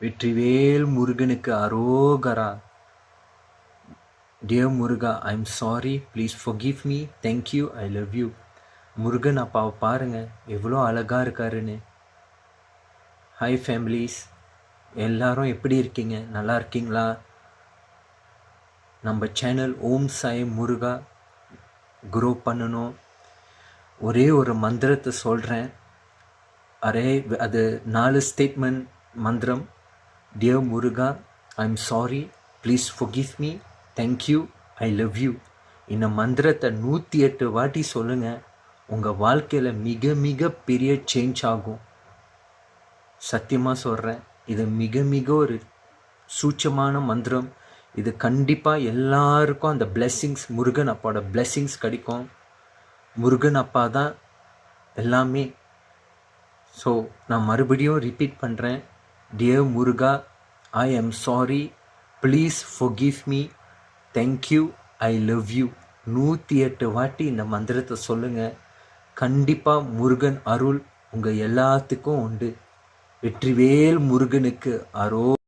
வெற்றிவேல் முருகனுக்கு அரோகரா. Dear Muruga, I'm sorry. Please forgive me. Thank you. I love you. Murugan அப்பாவை பாருங்க எவ்வளோ அழகா இருக்காருன்னு. ஹாய் ஃபேமிலிஸ், எல்லாரும் எப்படி இருக்கீங்க? நல்லா இருக்கீங்களா? நம்ம சேனல் ஓம் சாய் முருகா குரோ பண்ணணும். ஒரே ஒரு மந்திரத்தை சொல்கிறேன். அது 4 ஸ்டேட்மெண்ட் மந்திரம். Dear Muruga, I'm sorry, please forgive me, thank you, I love you. இந்த மந்திரத்தை 108 வாட்டி சொல்லுங்கள். உங்கள் வாழ்க்கையில் மிக மிக பெரிய சேஞ்ச் ஆகும். சத்தியமாக சொல்கிறேன், இது மிக மிக ஒரு சூட்சமான மந்திரம். இது கண்டிப்பாக எல்லாருக்கும் அந்த பிளெஸ்ஸிங்ஸ், முருகன் அப்பாவோட பிளெஸ்ஸிங்ஸ் கிடைக்கும். முருகன் அப்பா தான் எல்லாமே. ஸோ நான் மறுபடியும் ரிப்பீட் பண்ணுறேன். Dear Muruga, I am sorry, please forgive me, thank you, I love you. 108 வாட்டி இந்த மந்திரத்தை சொல்லுங்கள். கண்டிப்பாக முருகன் அருள் உங்கள் எல்லாத்துக்கும் உண்டு. வெற்றிவேல் முருகனுக்கு அரோ.